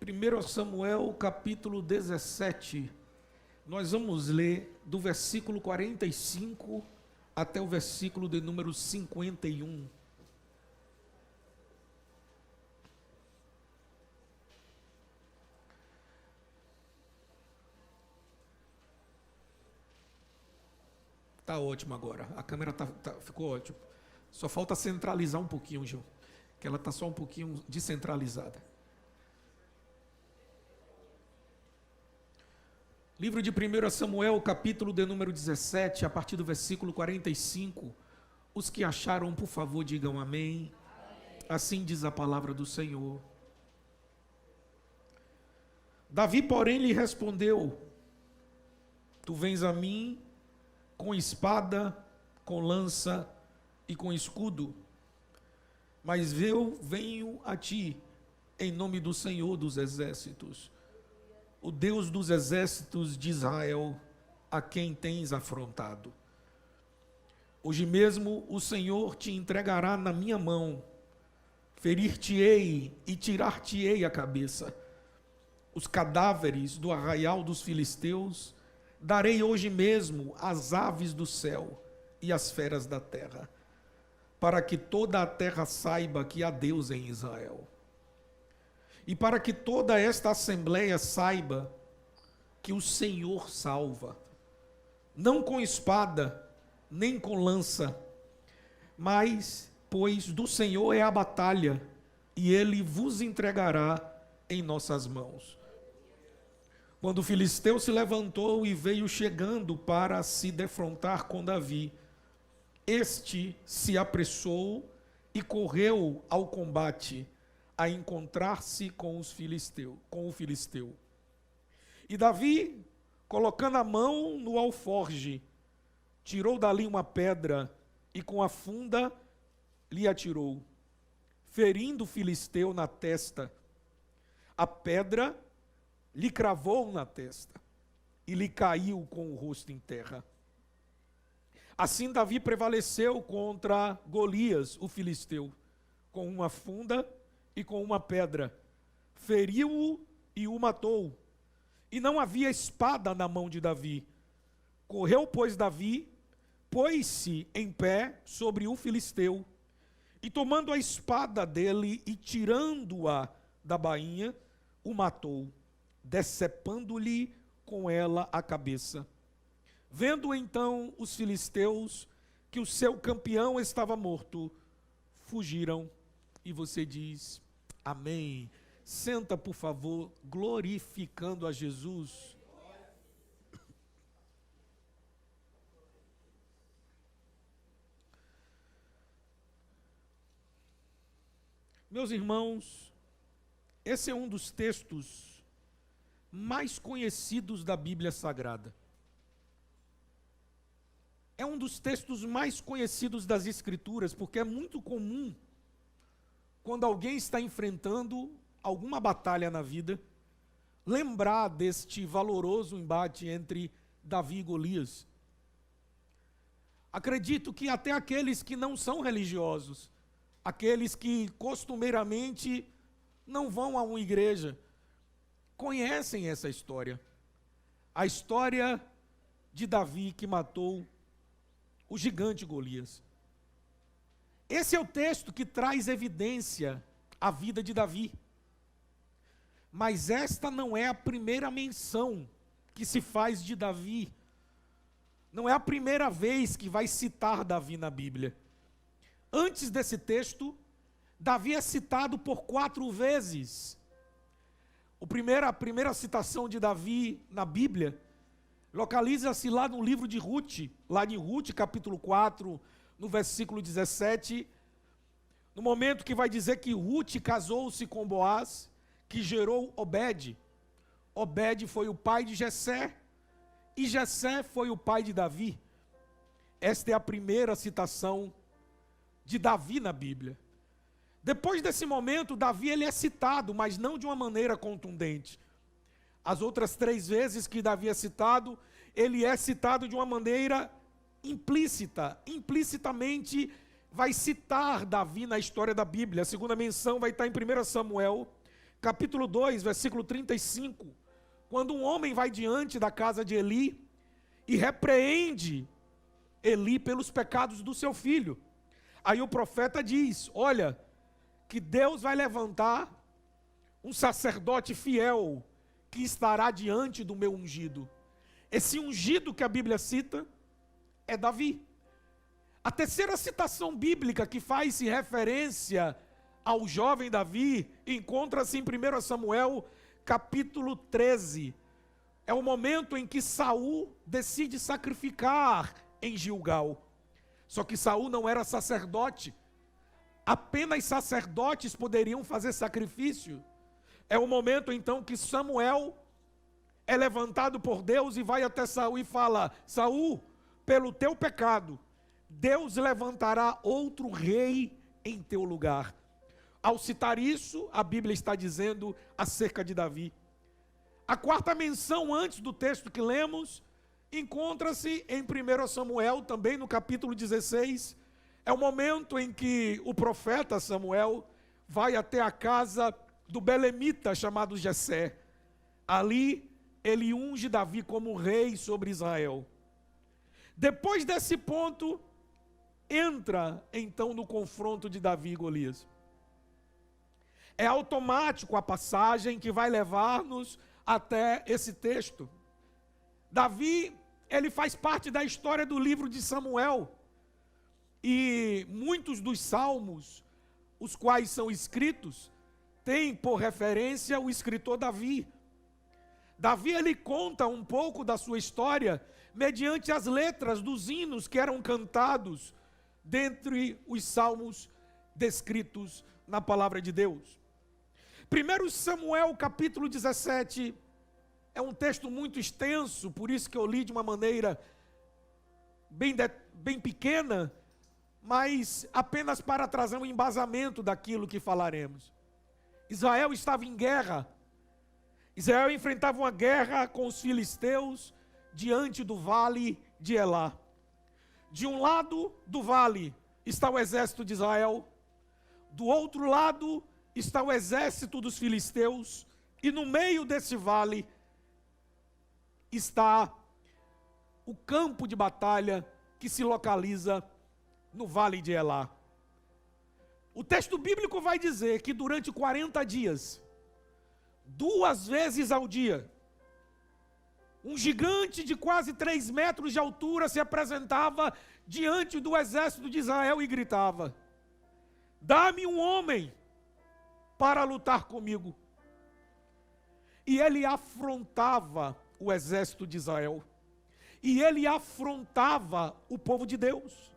1 Samuel, capítulo 17, nós vamos ler do versículo 45 até o versículo de número 51. Tá ótimo agora, a câmera ficou ótimo. Só falta centralizar um pouquinho, Gil, que ela está só um pouquinho descentralizada. Livro de 1 Samuel, capítulo de número 17, a partir do versículo 45. Os que acharam, por favor, digam amém. Assim diz a palavra do Senhor. Davi, porém, lhe respondeu: Tu vens a mim com espada, com lança e com escudo, mas eu venho a ti em nome do Senhor dos exércitos, o Deus dos exércitos de Israel, a quem tens afrontado. Hoje mesmo o Senhor te entregará na minha mão, ferir-te-ei e tirar-te-ei a cabeça. Os cadáveres do arraial dos filisteus darei hoje mesmo às aves do céu e às feras da terra, para que toda a terra saiba que há Deus em Israel. E para que toda esta assembleia saiba que o Senhor salva, não com espada, nem com lança, mas, pois do Senhor é a batalha, e Ele vos entregará em nossas mãos. Quando o filisteu se levantou e veio chegando para se defrontar com Davi, este se apressou e correu ao combate, a encontrar-se com o filisteu. E Davi, colocando a mão no alforge, tirou dali uma pedra e com a funda lhe atirou, ferindo o filisteu na testa. A pedra lhe cravou na testa e lhe caiu com o rosto em terra. Assim Davi prevaleceu contra Golias, o filisteu, com uma funda e com uma pedra, feriu-o e o matou. E não havia espada na mão de Davi. Correu, pois, Davi, pôs-se em pé sobre o filisteu, e tomando a espada dele e tirando-a da bainha, o matou, decepando-lhe com ela a cabeça. Vendo então os filisteus que o seu campeão estava morto, fugiram. E você diz: amém. Senta, por favor, glorificando a Jesus. Meus irmãos, esse é um dos textos mais conhecidos da Bíblia Sagrada. É um dos textos mais conhecidos das Escrituras, porque é muito comum, quando alguém está enfrentando alguma batalha na vida, lembrar deste valoroso embate entre Davi e Golias. Acredito que até aqueles que não são religiosos, aqueles que costumeiramente não vão a uma igreja, conhecem essa história. A história de Davi que matou o gigante Golias. Esse é o texto que traz evidência à vida de Davi. Mas esta não é a primeira menção que se faz de Davi. Não é a primeira vez que vai citar Davi na Bíblia. Antes desse texto, Davi é citado por 4 vezes. A primeira citação de Davi na Bíblia localiza-se lá no livro de Ruth, lá em Ruth, capítulo 4, no versículo 17, no momento que vai dizer que Ruth casou-se com Boaz, que gerou Obed. Obed foi o pai de Jessé, e Jessé foi o pai de Davi. Esta é a primeira citação de Davi na Bíblia. Depois desse momento, Davi ele é citado, mas não de uma maneira contundente. As outras 3 vezes que Davi é citado, ele é citado de uma maneira implícita. Implicitamente vai citar Davi na história da Bíblia. A segunda menção vai estar em 1 Samuel, capítulo 2, versículo 35, quando um homem vai diante da casa de Eli e repreende Eli pelos pecados do seu filho. Aí o profeta diz: olha, que Deus vai levantar um sacerdote fiel que estará diante do meu ungido. Esse ungido que a Bíblia cita é Davi. A terceira citação bíblica que faz referência ao jovem Davi encontra-se em 1 Samuel, capítulo 13. É o momento em que Saul decide sacrificar em Gilgal. Só que Saul não era sacerdote. Apenas sacerdotes poderiam fazer sacrifício. É o momento então que Samuel é levantado por Deus e vai até Saul e fala: Saul, pelo teu pecado, Deus levantará outro rei em teu lugar. Ao citar isso, a Bíblia está dizendo acerca de Davi. A quarta menção antes do texto que lemos encontra-se em 1 Samuel, também no capítulo 16. É o momento em que o profeta Samuel vai até a casa do belemita chamado Jessé. Ali ele unge Davi como rei sobre Israel. Depois desse ponto, entra então no confronto de Davi e Golias. É automático a passagem que vai levar-nos até esse texto. Davi, ele faz parte da história do livro de Samuel. E muitos dos salmos, os quais são escritos, têm por referência o escritor Davi. Davi, ele conta um pouco da sua história mediante as letras dos hinos que eram cantados dentre os salmos descritos na palavra de Deus. 1 Samuel capítulo 17 é um texto muito extenso, por isso que eu li de uma maneira bem pequena, mas apenas para trazer um embasamento daquilo que falaremos. Israel estava em guerra. Israel enfrentava uma guerra com os filisteus diante do vale de Elá. De um lado do vale está o exército de Israel, do outro lado está o exército dos filisteus, e no meio desse vale está o campo de batalha que se localiza no vale de Elá. O texto bíblico vai dizer que durante 40 dias, 2 vezes ao dia, um gigante de quase 3 metros de altura se apresentava diante do exército de Israel e gritava: dá-me um homem para lutar comigo. E ele afrontava o exército de Israel. E ele afrontava o povo de Deus.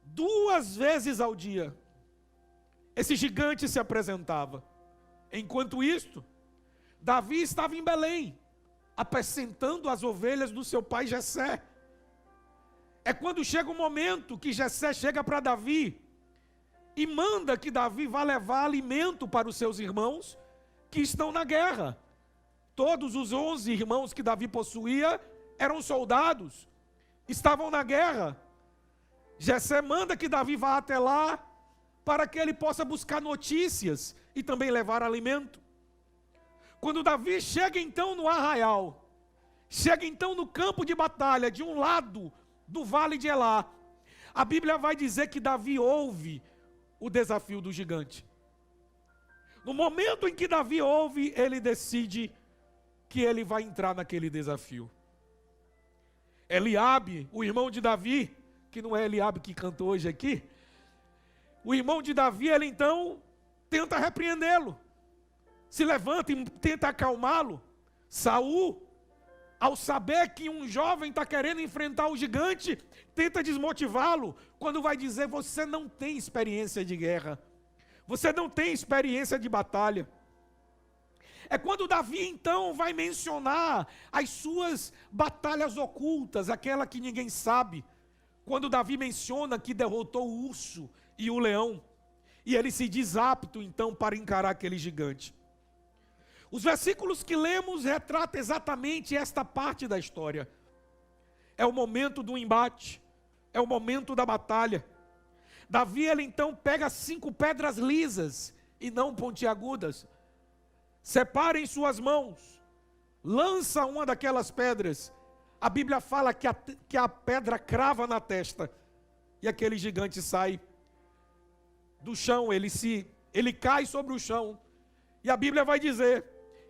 2 vezes ao dia, esse gigante se apresentava. Enquanto isto, Davi estava em Belém, apacentando as ovelhas do seu pai Jessé. É quando chega o momento que Jessé chega para Davi e manda que Davi vá levar alimento para os seus irmãos que estão na guerra. Todos os 11 irmãos que Davi possuía eram soldados, estavam na guerra. Jessé manda que Davi vá até lá para que ele possa buscar notícias e também levar alimento. Quando Davi chega então no arraial, chega então no campo de batalha, de um lado do vale de Elá, a Bíblia vai dizer que Davi ouve o desafio do gigante. No momento em que Davi ouve, ele decide que ele vai entrar naquele desafio. Eliabe, o irmão de Davi, que não é Eliabe que cantou hoje aqui, o irmão de Davi, ele então tenta repreendê-lo, se levanta e tenta acalmá-lo. Saul, ao saber que um jovem está querendo enfrentar o gigante, tenta desmotivá-lo, quando vai dizer: você não tem experiência de guerra, você não tem experiência de batalha. É quando Davi então vai mencionar as suas batalhas ocultas, aquela que ninguém sabe. Quando Davi menciona que derrotou o urso e o leão, e ele se diz apto então para encarar aquele gigante. Os versículos que lemos retratam exatamente esta parte da história. É o momento do embate, é o momento da batalha. Davi, ele então pega 5 pedras lisas e não pontiagudas. Separem suas mãos, lança uma daquelas pedras. A Bíblia fala que a pedra crava na testa, e aquele gigante sai do chão, ele cai sobre o chão, e a Bíblia vai dizer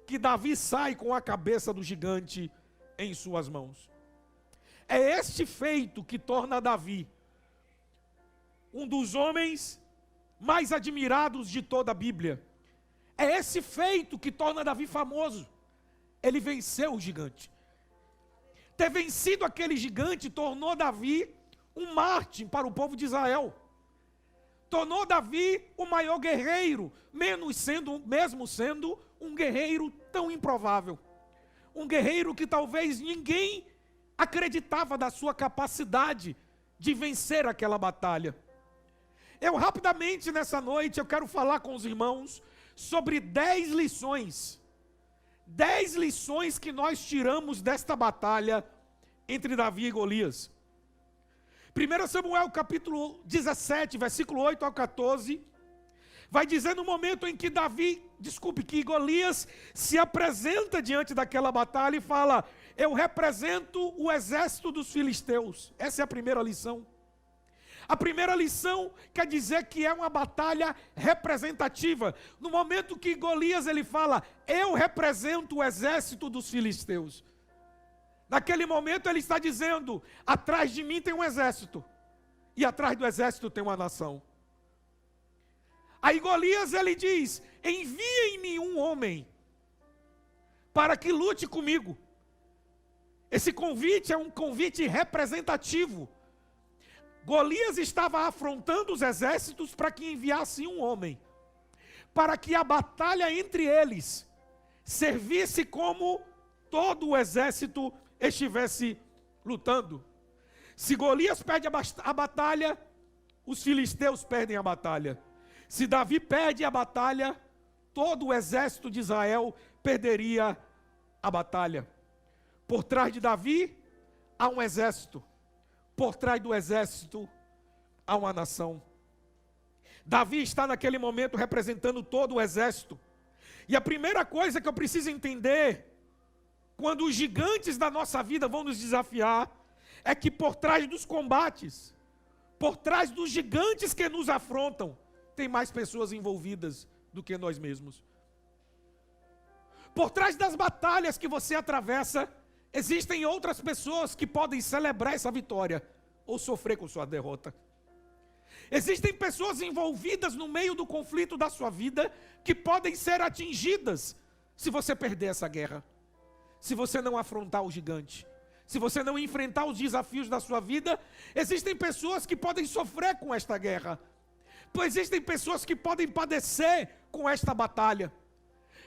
que Davi sai com a cabeça do gigante em suas mãos. É este feito que torna Davi um dos homens mais admirados de toda a Bíblia. É esse feito que torna Davi famoso. Ele venceu o gigante. Ter vencido aquele gigante tornou Davi um mártir para o povo de Israel. Tornou Davi o maior guerreiro, mesmo sendo um guerreiro tão improvável. Um guerreiro que talvez ninguém acreditava da sua capacidade de vencer aquela batalha. Eu rapidamente nessa noite eu quero falar com os irmãos sobre 10 lições. 10 lições que nós tiramos desta batalha entre Davi e Golias. 1 Samuel capítulo 17, versículo 8 ao 14, vai dizer no momento em que que Golias se apresenta diante daquela batalha e fala: eu represento o exército dos filisteus. Essa é a primeira lição. A primeira lição quer dizer que é uma batalha representativa. No momento que Golias ele fala: eu represento o exército dos filisteus. Naquele momento ele está dizendo: atrás de mim tem um exército, e atrás do exército tem uma nação. Aí Golias ele diz: enviem-me um homem para que lute comigo. Esse convite é um convite representativo. Golias estava afrontando os exércitos para que enviasse um homem, para que a batalha entre eles servisse como todo o exército estivesse lutando. Se Golias perde a batalha, os filisteus perdem a batalha. Se Davi perde a batalha, todo o exército de Israel perderia a batalha. Por trás de Davi há um exército. Por trás do exército há uma nação. Davi está naquele momento representando todo o exército. E a primeira coisa que eu preciso entender, quando os gigantes da nossa vida vão nos desafiar, é que por trás dos combates, por trás dos gigantes que nos afrontam, tem mais pessoas envolvidas do que nós mesmos. Por trás das batalhas que você atravessa, existem outras pessoas que podem celebrar essa vitória ou sofrer com sua derrota. Existem pessoas envolvidas no meio do conflito da sua vida que podem ser atingidas se você perder essa guerra, se você não afrontar o gigante, se você não enfrentar os desafios da sua vida. Existem pessoas que podem sofrer com esta guerra, pois existem pessoas que podem padecer com esta batalha.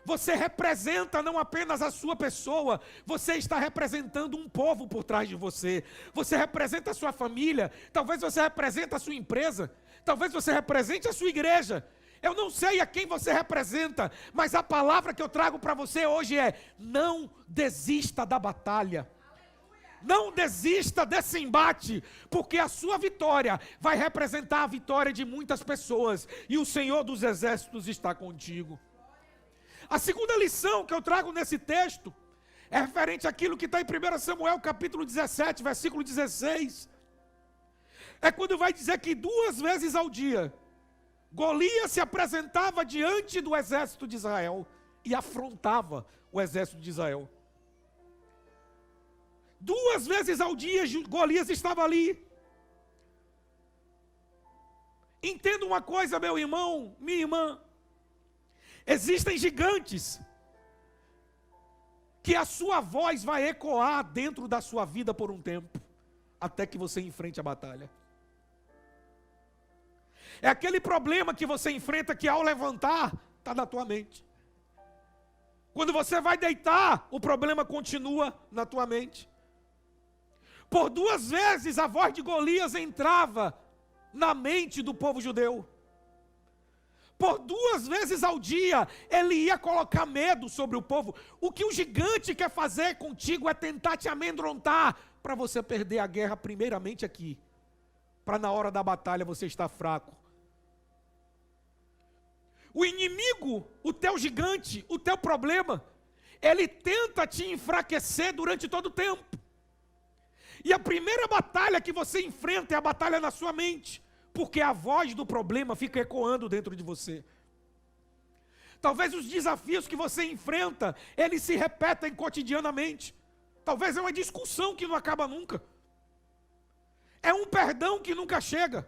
Você representa não apenas a sua pessoa, você está representando um povo por trás de você. Você representa a sua família, talvez você represente a sua empresa, talvez você represente a sua igreja. Eu não sei a quem você representa, mas a palavra que eu trago para você hoje é: não desista da batalha. Não desista desse embate, porque a sua vitória vai representar a vitória de muitas pessoas, e o Senhor dos Exércitos está contigo. A segunda lição que eu trago nesse texto é referente àquilo que está em 1 Samuel capítulo 17, versículo 16. É quando vai dizer que 2 vezes ao dia, Golias se apresentava diante do exército de Israel e afrontava o exército de Israel. 2 vezes ao dia Golias estava ali. Entenda uma coisa, meu irmão, minha irmã. Existem gigantes que a sua voz vai ecoar dentro da sua vida por um tempo, até que você enfrente a batalha. É aquele problema que você enfrenta que ao levantar, está na tua mente. Quando você vai deitar, o problema continua na tua mente. Por 2 vezes a voz de Golias entrava na mente do povo judeu. Por 2 vezes ao dia, ele ia colocar medo sobre o povo. O que o gigante quer fazer contigo é tentar te amedrontar, para você perder a guerra primeiramente aqui, para na hora da batalha você estar fraco. O inimigo, o teu gigante, o teu problema, ele tenta te enfraquecer durante todo o tempo. E a primeira batalha que você enfrenta é a batalha na sua mente, porque a voz do problema fica ecoando dentro de você. Talvez os desafios que você enfrenta, eles se repetem cotidianamente. Talvez é uma discussão que não acaba nunca. É um perdão que nunca chega.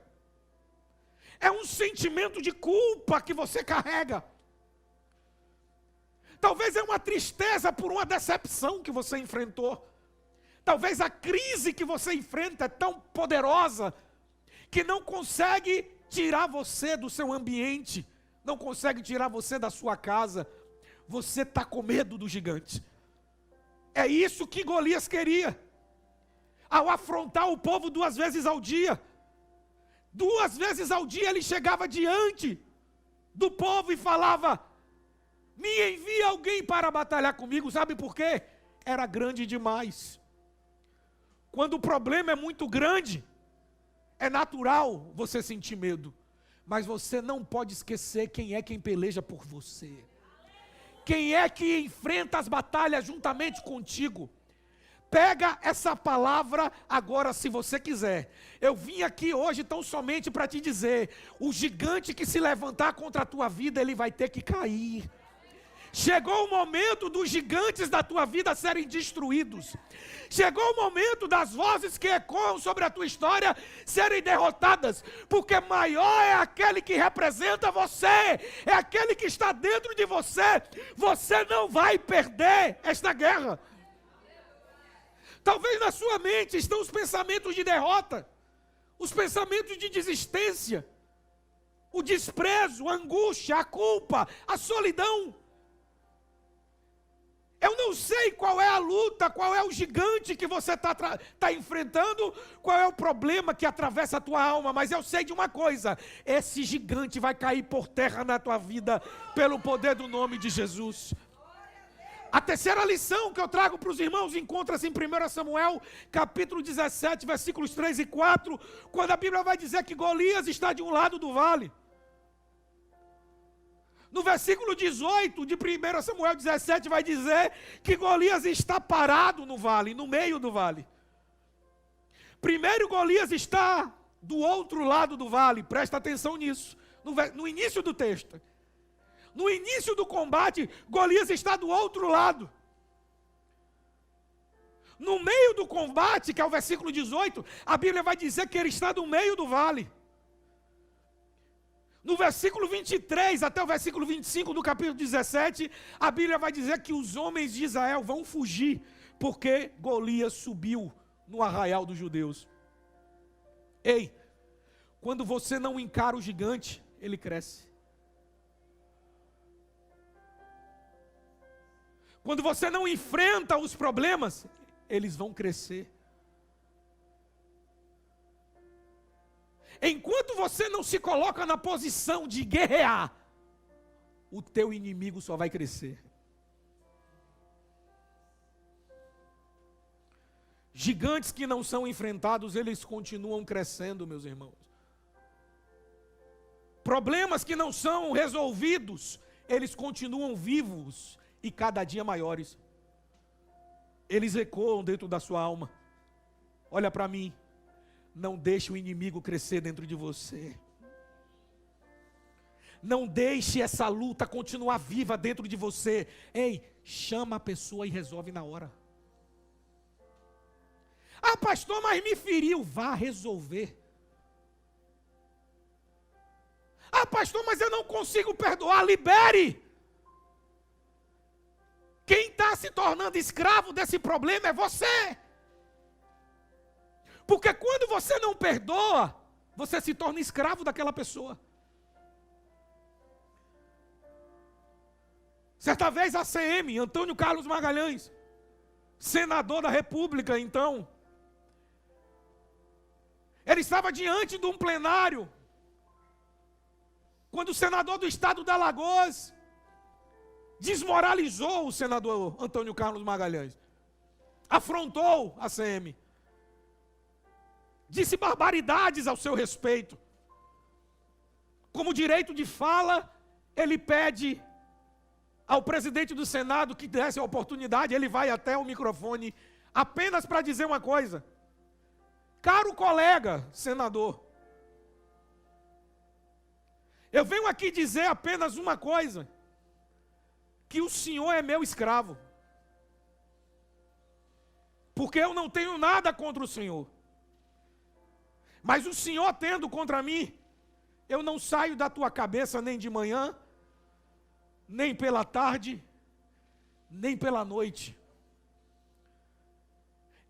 É um sentimento de culpa que você carrega. Talvez é uma tristeza por uma decepção que você enfrentou. Talvez a crise que você enfrenta é tão poderosa que não consegue tirar você do seu ambiente, não consegue tirar você da sua casa. Você está com medo do gigante. É isso que Golias queria. Ao afrontar o povo 2 vezes ao dia, 2 vezes ao dia ele chegava diante do povo e falava: me envia alguém para batalhar comigo. Sabe por quê? Era grande demais. Quando o problema é muito grande, é natural você sentir medo. Mas você não pode esquecer quem peleja por você. Quem é que enfrenta as batalhas juntamente contigo. Pega essa palavra agora, se você quiser. Eu vim aqui hoje tão somente para te dizer: o gigante que se levantar contra a tua vida, ele vai ter que cair. Chegou o momento dos gigantes da tua vida serem destruídos. Chegou o momento das vozes que ecoam sobre a tua história serem derrotadas. Porque maior é aquele que representa você, é aquele que está dentro de você. Você não vai perder esta guerra. Talvez na sua mente estão os pensamentos de derrota, os pensamentos de desistência, o desprezo, a angústia, a culpa, a solidão. Eu não sei qual é a luta, qual é o gigante que você está enfrentando, qual é o problema que atravessa a tua alma, mas eu sei de uma coisa: esse gigante vai cair por terra na tua vida, pelo poder do nome de Jesus. A terceira lição que eu trago para os irmãos encontra-se em 1 Samuel, capítulo 17, versículos 3 e 4, quando a Bíblia vai dizer que Golias está de um lado do vale. No versículo 18 de 1 Samuel 17 vai dizer que Golias está parado no vale, no meio do vale. Primeiro, Golias está do outro lado do vale, presta atenção nisso, no início do texto. No início do combate, Golias está do outro lado. No meio do combate, que é o versículo 18, a Bíblia vai dizer que ele está no meio do vale. No versículo 23 até o versículo 25 do capítulo 17, a Bíblia vai dizer que os homens de Israel vão fugir, porque Golias subiu no arraial dos judeus. Ei, quando você não encara o gigante, ele cresce. Quando você não enfrenta os problemas, eles vão crescer. Enquanto você não se coloca na posição de guerrear, o teu inimigo só vai crescer. Gigantes que não são enfrentados, eles continuam crescendo, meus irmãos. Problemas que não são resolvidos, eles continuam vivos e cada dia maiores. Eles ecoam dentro da sua alma. Olha para mim. Não deixe o inimigo crescer dentro de você. Não deixe essa luta continuar viva dentro de você. Ei, chama a pessoa e resolve na hora. Ah, pastor, mas me feriu. Vá resolver. Ah, pastor, mas eu não consigo perdoar. Libere. Quem está se tornando escravo desse problema é você. Porque quando você não perdoa, você se torna escravo daquela pessoa. Certa vez a ACM, Antônio Carlos Magalhães, senador da República então, ele estava diante de um plenário, quando o senador do estado de Alagoas desmoralizou o senador Antônio Carlos Magalhães, afrontou a ACM, disse barbaridades ao seu respeito. Como direito de fala, ele pede ao presidente do Senado que desse a oportunidade, ele vai até o microfone apenas para dizer uma coisa. Caro colega senador, eu venho aqui dizer apenas uma coisa, que o senhor é meu escravo. Porque eu não tenho nada contra o senhor. Mas o senhor tendo contra mim, eu não saio da tua cabeça nem de manhã, nem pela tarde, nem pela noite.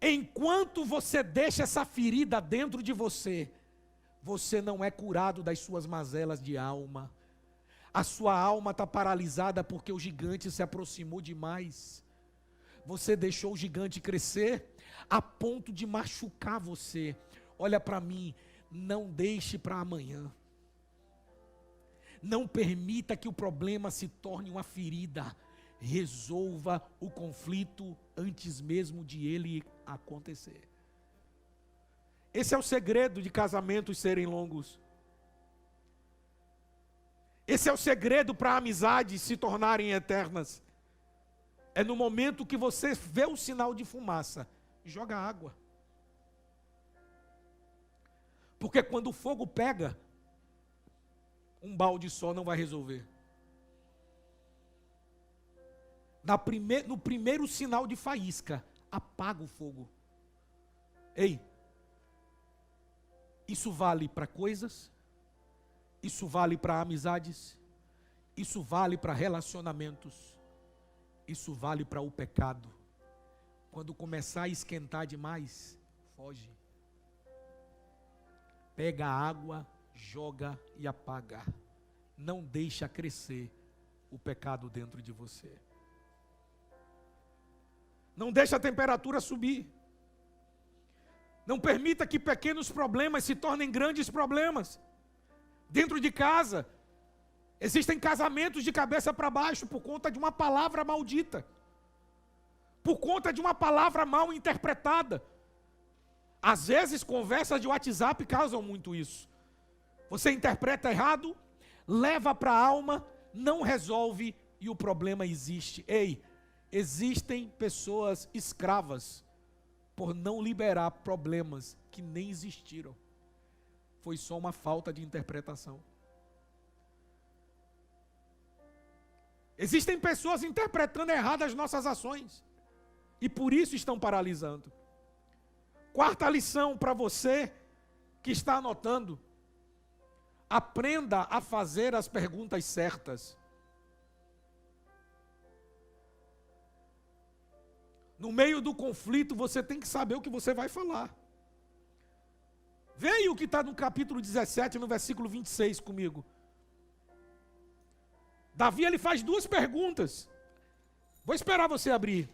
Enquanto você deixa essa ferida dentro de você, você não é curado das suas mazelas de alma. A sua alma está paralisada porque o gigante se aproximou demais. Você deixou o gigante crescer a ponto de machucar você. Olha para mim, não deixe para amanhã. Não permita que o problema se torne uma ferida. Resolva o conflito antes mesmo de ele acontecer. Esse é o segredo de casamentos serem longos. Esse é o segredo para amizades se tornarem eternas. É no momento que você vê o sinal de fumaça, joga água. Porque quando o fogo pega, um balde só não vai resolver. No primeiro sinal de faísca, apaga o fogo. Ei, isso vale para coisas, isso vale para amizades, isso vale para relacionamentos, isso vale para o pecado. Quando começar a esquentar demais, foge. Pega a água, joga e apaga. Não deixa crescer o pecado dentro de você. Não deixa a temperatura subir. Não permita que pequenos problemas se tornem grandes problemas. Dentro de casa, existem casamentos de cabeça para baixo por conta de uma palavra maldita. Por conta de uma palavra mal interpretada. Às vezes, conversas de WhatsApp causam muito isso. Você interpreta errado, leva para a alma, não resolve e o problema existe. Ei, existem pessoas escravas por não liberar problemas que nem existiram. Foi só uma falta de interpretação. Existem pessoas interpretando errado as nossas ações e por isso estão paralisando. Quarta lição para você que está anotando: aprenda a fazer as perguntas certas. No meio do conflito, você tem que saber o que você vai falar. Veja o que está no capítulo 17, no versículo 26 comigo. Davi, ele faz duas perguntas. Vou esperar você abrir.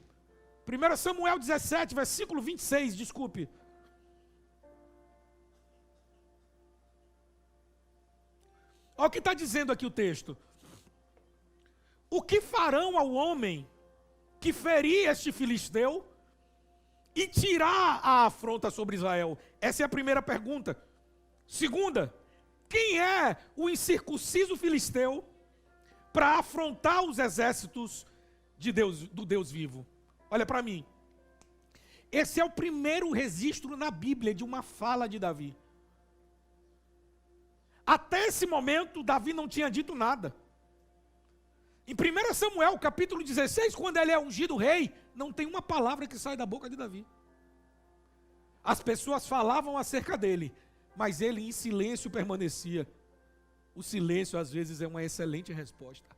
1 Samuel 17, versículo 26, desculpe. Olha o que está dizendo aqui o texto. O que farão ao homem que ferir este filisteu e tirar a afronta sobre Israel? Essa é a primeira pergunta. Segunda, quem é o incircunciso filisteu para afrontar os exércitos de Deus, do Deus vivo? Olha para mim. Esse é o primeiro registro na Bíblia de uma fala de Davi. Até esse momento, Davi não tinha dito nada. Em 1 Samuel, capítulo 16, quando ele é ungido rei, não tem uma palavra que sai da boca de Davi. As pessoas falavam acerca dele, mas ele em silêncio permanecia. O silêncio às vezes é uma excelente resposta.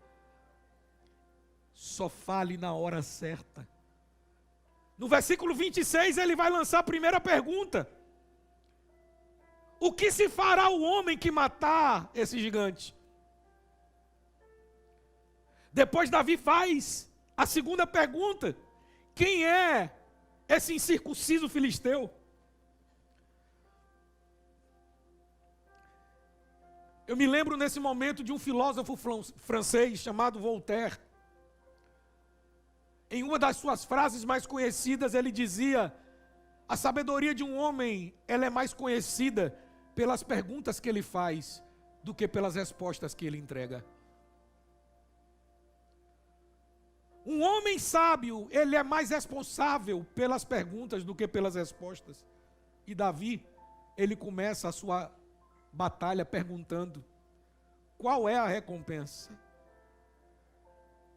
Só fale na hora certa. No versículo 26 ele vai lançar a primeira pergunta. O que se fará o homem que matar esse gigante? Depois Davi faz a segunda pergunta. Quem é esse incircunciso filisteu? Eu me lembro nesse momento de um filósofo francês chamado Voltaire. Em uma das suas frases mais conhecidas, ele dizia: a sabedoria de um homem, ela é mais conhecida pelas perguntas que ele faz do que pelas respostas que ele entrega. Um homem sábio, ele é mais responsável pelas perguntas do que pelas respostas. E Davi, ele começa a sua batalha perguntando: qual é a recompensa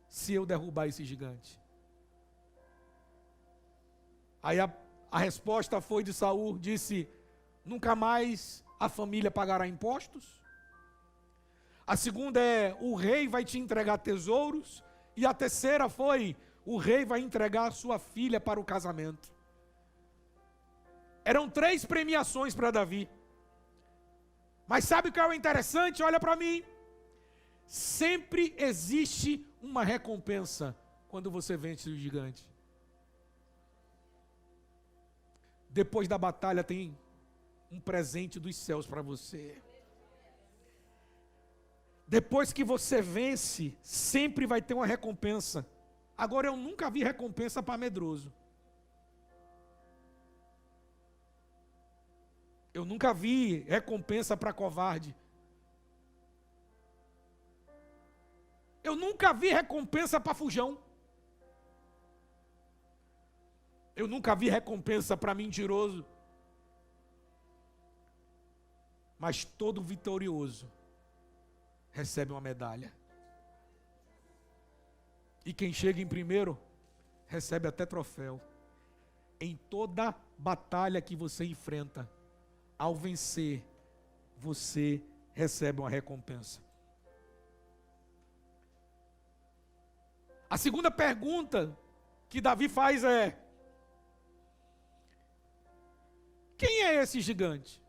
se eu derrubar esse gigante? Aí a resposta foi de Saul, disse: nunca mais a família pagará impostos. A segunda é: o rei vai te entregar tesouros. E a terceira foi: o rei vai entregar a sua filha para o casamento. Eram 3 premiações para Davi. Mas sabe o que é o interessante? Olha para mim. Sempre existe uma recompensa quando você vence o gigante. Depois da batalha tem um presente dos céus para você. Depois que você vence, sempre vai ter uma recompensa. Agora, eu nunca vi recompensa para medroso. Eu nunca vi recompensa para covarde. Eu nunca vi recompensa para fujão. Eu nunca vi recompensa para mentiroso. Mas todo vitorioso recebe uma medalha. E quem chega em primeiro, recebe até troféu. Em toda batalha que você enfrenta, ao vencer, você recebe uma recompensa. A segunda pergunta que Davi faz é: quem é esse gigante?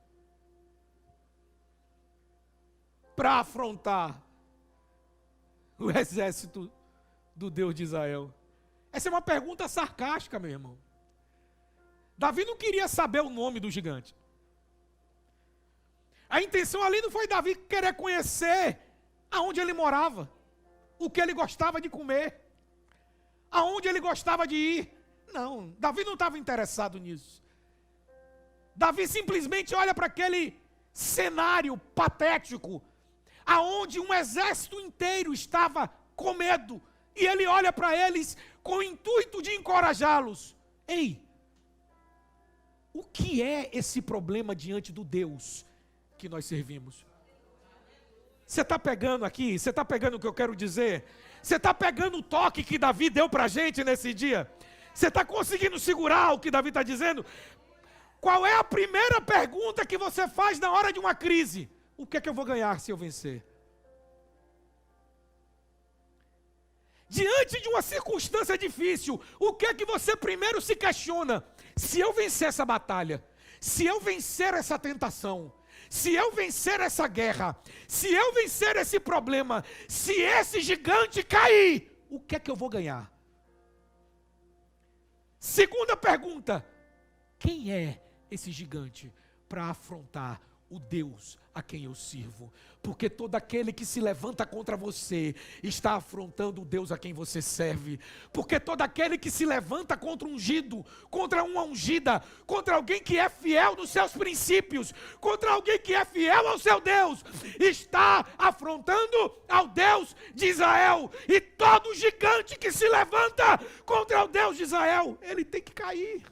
Para afrontar o exército do Deus de Israel. Essa é uma pergunta sarcástica, meu irmão. Davi não queria saber o nome do gigante. A intenção ali não foi Davi querer conhecer aonde ele morava, o que ele gostava de comer, aonde ele gostava de ir. Não, Davi não estava interessado nisso. Davi simplesmente olha para aquele cenário patético, aonde um exército inteiro estava com medo, e ele olha para eles com o intuito de encorajá-los. Ei, o que é esse problema diante do Deus que nós servimos? Você está pegando aqui? Você está pegando o que eu quero dizer? Você está pegando o toque que Davi deu para a gente nesse dia? Você está conseguindo segurar o que Davi está dizendo? Qual é a primeira pergunta que você faz na hora de uma crise? O que é que eu vou ganhar se eu vencer? Diante de uma circunstância difícil, o que é que você primeiro se questiona? Se eu vencer essa batalha, se eu vencer essa tentação, se eu vencer essa guerra, se eu vencer esse problema, se esse gigante cair, o que é que eu vou ganhar? Segunda pergunta: quem é esse gigante para afrontar o Deus a quem eu sirvo? Porque todo aquele que se levanta contra você está afrontando o Deus a quem você serve. Porque todo aquele que se levanta contra um ungido, contra uma ungida, contra alguém que é fiel nos seus princípios, contra alguém que é fiel ao seu Deus, está afrontando ao Deus de Israel. E todo gigante que se levanta contra o Deus de Israel, ele tem que cair.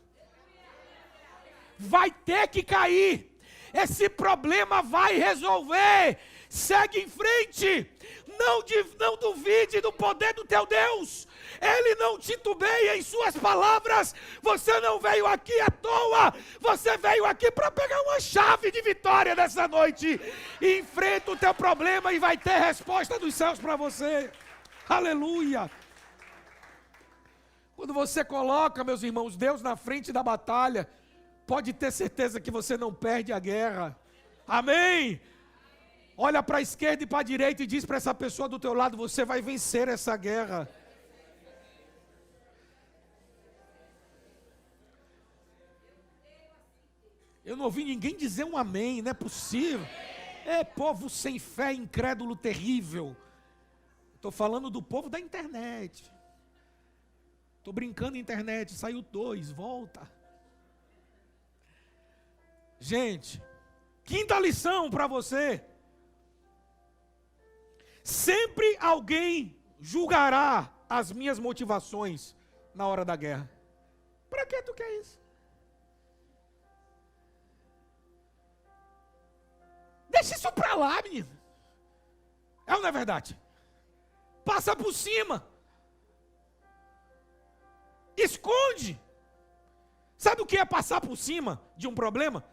Vai ter que cair. Esse problema vai resolver. Segue em frente. Não duvide do poder do teu Deus. Ele não titubeia em suas palavras. Você não veio aqui à toa. Você veio aqui para pegar uma chave de vitória nessa noite. Enfrenta o teu problema e vai ter resposta dos céus para você. Aleluia. Quando você coloca, meus irmãos, Deus na frente da batalha, pode ter certeza que você não perde a guerra. Amém? Olha para a esquerda e para a direita e diz para essa pessoa do teu lado: você vai vencer essa guerra. Eu não ouvi ninguém dizer um amém, não é possível. É povo sem fé, incrédulo, terrível. Estou falando do povo da internet. Estou brincando internet, saiu 2, volta. Gente, quinta lição para você: sempre alguém julgará as minhas motivações na hora da guerra. Para que tu quer isso? Deixa isso para lá, menino. É ou não é verdade? Passa por cima. Esconde. Sabe o que é passar por cima de um problema?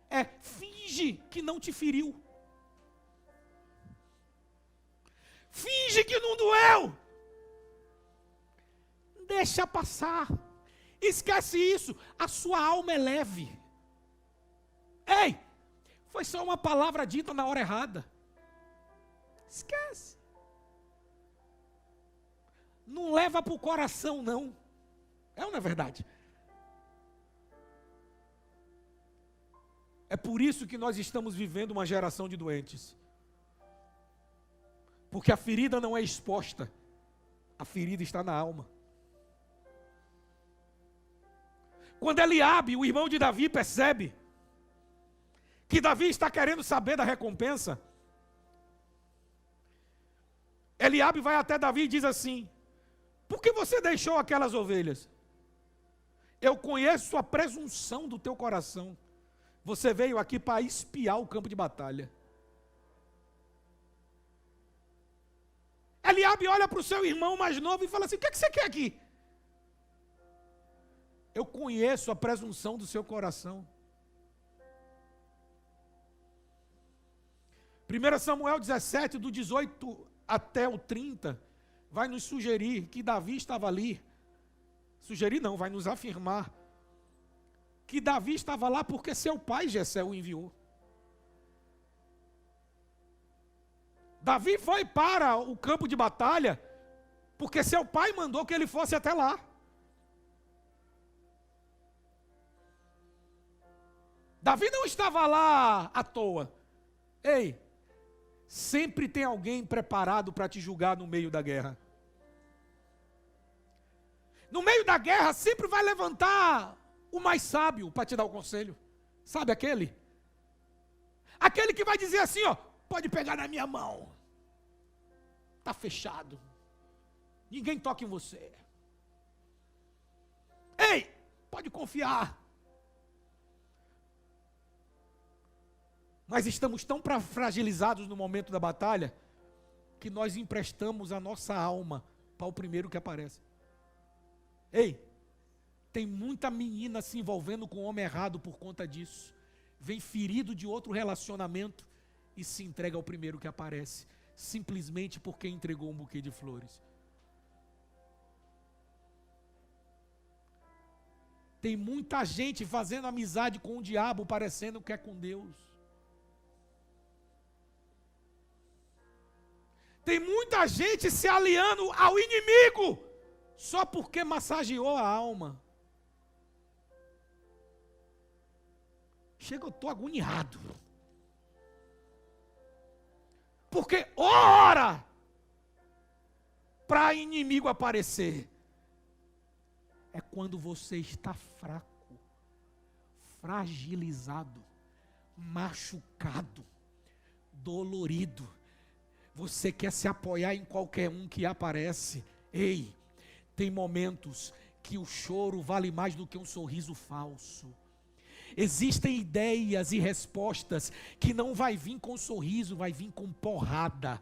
É finge que não te feriu. Finge que não doeu. Deixa passar. Esquece isso. A sua alma é leve. Ei, foi só uma palavra dita na hora errada. Esquece. Não leva para o coração, não. É ou não é verdade? É por isso que nós estamos vivendo uma geração de doentes. Porque a ferida não é exposta. A ferida está na alma. Quando Eliabe, o irmão de Davi, percebe que Davi está querendo saber da recompensa, Eliabe vai até Davi e diz assim: por que você deixou aquelas ovelhas? Eu conheço a presunção do teu coração. Você veio aqui para espiar o campo de batalha. Eliabe olha para o seu irmão mais novo e fala assim: o que é que você quer aqui? Eu conheço a presunção do seu coração. 1 Samuel 17, do 18 até o 30, vai nos sugerir que Davi estava ali. Sugerir não, vai nos afirmar que Davi estava lá porque seu pai Jessé o enviou. Davi foi para o campo de batalha porque seu pai mandou que ele fosse até lá. Davi não estava lá à toa. Ei, sempre tem alguém preparado para te julgar no meio da guerra. No meio da guerra sempre vai levantar o mais sábio para te dar o conselho. Sabe aquele? Aquele que vai dizer assim, ó: pode pegar na minha mão. Está fechado. Ninguém toca em você. Ei, pode confiar. Mas estamos tão fragilizados no momento da batalha que nós emprestamos a nossa alma para o primeiro que aparece. Ei, tem muita menina se envolvendo com o homem errado por conta disso. Vem ferido de outro relacionamento e se entrega ao primeiro que aparece, simplesmente porque entregou um buquê de flores. Tem muita gente fazendo amizade com o diabo, parecendo que é com Deus. Tem muita gente se aliando ao inimigo, só porque massageou a alma. Chega, eu estou agoniado. Porque ora para inimigo aparecer é quando você está fraco, fragilizado, machucado, dolorido. Você quer se apoiar em qualquer um que aparece. Ei, tem momentos que o choro vale mais do que um sorriso falso. Existem ideias e respostas que não vai vir com sorriso, vai vir com porrada.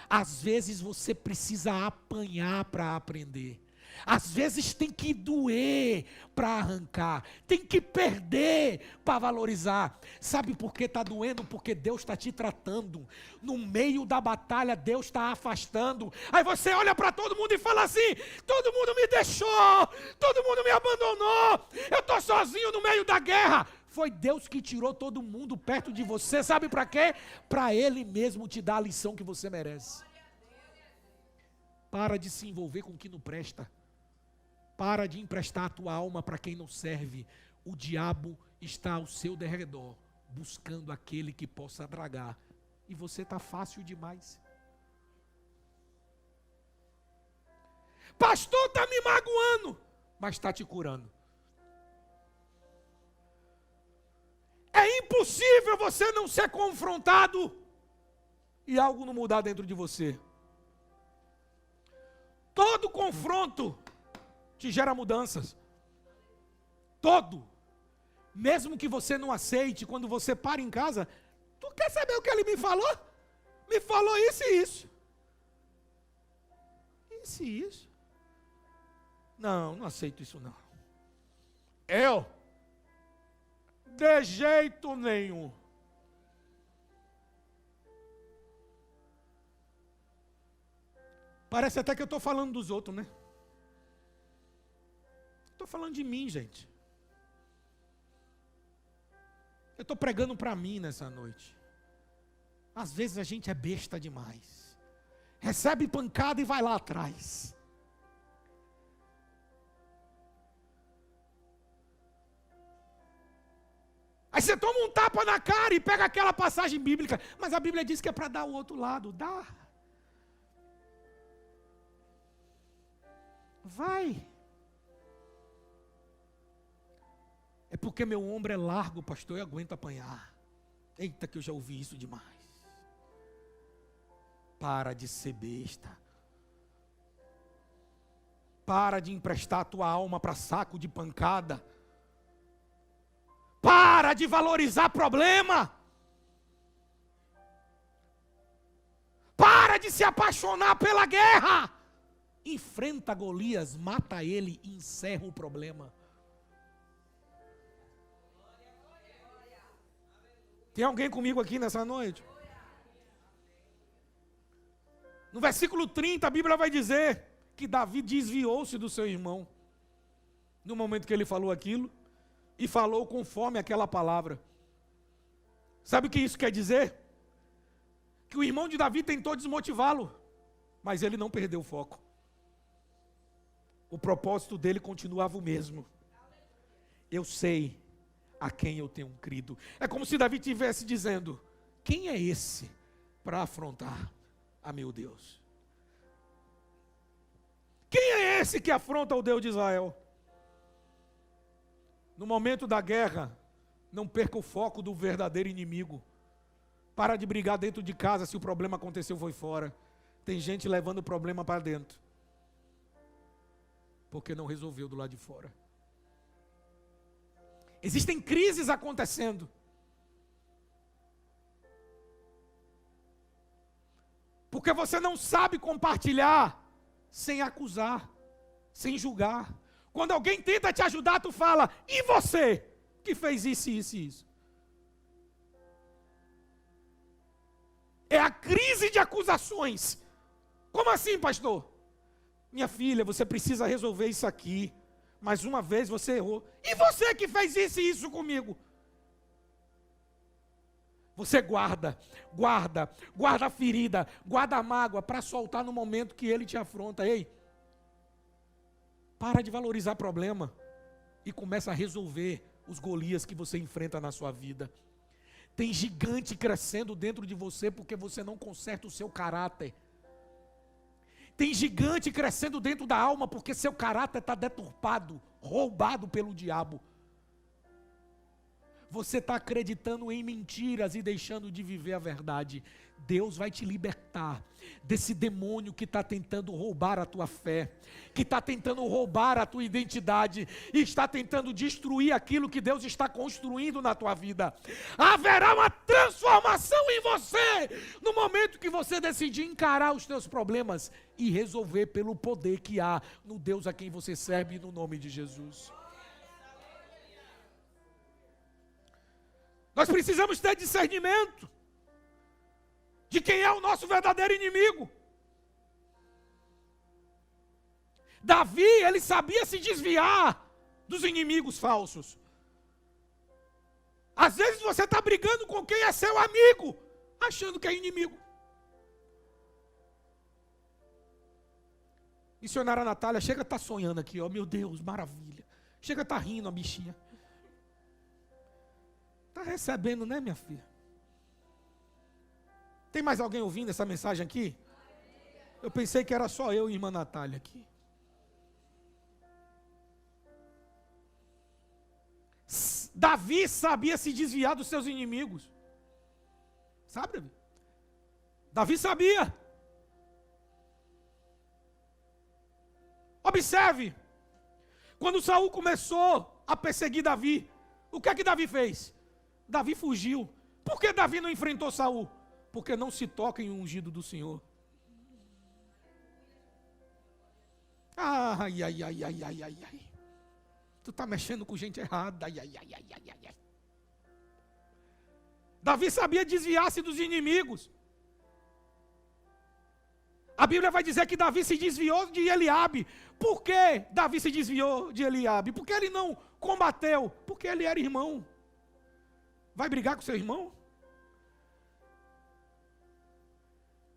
Às vezes você precisa apanhar para aprender. Às vezes tem que doer para arrancar, tem que perder para valorizar. Sabe por que está doendo? Porque Deus está te tratando. No meio da batalha, Deus está afastando. Aí você olha para todo mundo e fala assim: todo mundo me deixou, todo mundo me abandonou, eu estou sozinho no meio da guerra. Foi Deus que tirou todo mundo perto de você, sabe para quê? Para Ele mesmo te dar a lição que você merece. Para de se envolver com o que não presta. Para de emprestar a tua alma para quem não serve. O diabo está ao seu derredor, buscando aquele que possa dragar. E você está fácil demais. Pastor, está me magoando, mas está te curando. É impossível você não ser confrontado e algo não mudar dentro de você. Todo confronto te gera mudanças. Todo. Mesmo que você não aceite, quando você para em casa, tu quer saber o que ele me falou? Me falou isso e isso. Isso e isso. Não, não aceito isso não. Eu? De jeito nenhum. Parece até que eu estou falando dos outros, né? Estou falando de mim, gente. Eu estou pregando para mim nessa noite. Às vezes a gente é besta demais. Recebe pancada e vai lá atrás. Aí você toma um tapa na cara e pega aquela passagem bíblica. Mas a Bíblia diz que é para dar o outro lado. Dá. Vai. É porque meu ombro é largo, pastor, eu aguento apanhar. Eita, que eu já ouvi isso demais. Para de ser besta. Para de emprestar a tua alma para saco de pancada. Para de valorizar problema. Para de se apaixonar pela guerra. Enfrenta Golias, mata ele e encerra o problema. Tem alguém comigo aqui nessa noite? No versículo 30, a Bíblia vai dizer que Davi desviou-se do seu irmão. No momento que ele falou aquilo, e falou conforme aquela palavra. Sabe o que isso quer dizer? Que o irmão de Davi tentou desmotivá-lo, mas ele não perdeu o foco. O propósito dele continuava o mesmo. Eu sei a quem eu tenho crido. É como se Davi estivesse dizendo: quem é esse para afrontar a meu Deus? Quem é esse que afronta o Deus de Israel? No momento da guerra, não perca o foco do verdadeiro inimigo. Para de brigar dentro de casa se o problema aconteceu foi fora. Tem gente levando o problema para dentro, porque não resolveu do lado de fora. Existem crises acontecendo. Porque você não sabe compartilhar sem acusar, sem julgar. Quando alguém tenta te ajudar, tu fala: e você que fez isso, isso e isso? É a crise de acusações. Como assim, pastor? Minha filha, você precisa resolver isso aqui. Mais uma vez você errou. E você que fez isso e isso comigo? Você guarda a ferida, guarda a mágoa para soltar no momento que ele te afronta. Ei, para de valorizar problema e começa a resolver os Golias que você enfrenta na sua vida. Tem gigante crescendo dentro de você porque você não conserta o seu caráter. Tem gigante crescendo dentro da alma porque seu caráter está deturpado, roubado pelo diabo. Você está acreditando em mentiras e deixando de viver a verdade. Deus vai te libertar desse demônio que está tentando roubar a tua fé, que está tentando roubar a tua identidade e está tentando destruir aquilo que Deus está construindo na tua vida. Haverá uma transformação em você no momento que você decidir encarar os teus problemas e resolver pelo poder que há no Deus a quem você serve, no nome de Jesus. Nós precisamos ter discernimento de quem é o nosso verdadeiro inimigo. Davi, ele sabia se desviar dos inimigos falsos. Às vezes você está brigando com quem é seu amigo, achando que é inimigo. Missionária Natália, chega a estar sonhando aqui, ó, meu Deus, maravilha. Chega a estar rindo a bichinha. Está recebendo, né, minha filha? Tem mais alguém ouvindo essa mensagem aqui? Eu pensei que era só eu e a irmã Natália aqui. Davi sabia se desviar dos seus inimigos. Sabe, Davi? Davi sabia. Observe, quando Saul começou a perseguir Davi, o que é que Davi fez? Davi fugiu. Por que Davi não enfrentou Saul? Porque não se toca em um ungido do Senhor. Ai, ai, ai, ai, ai, ai, ai. Tu está mexendo com gente errada. Ai, ai, ai, ai, ai, ai, ai. Davi sabia desviar-se dos inimigos. A Bíblia vai dizer que Davi se desviou de Eliabe. Por que Davi se desviou de Eliabe? Por que ele não combateu? Porque ele era irmão. Vai brigar com seu irmão?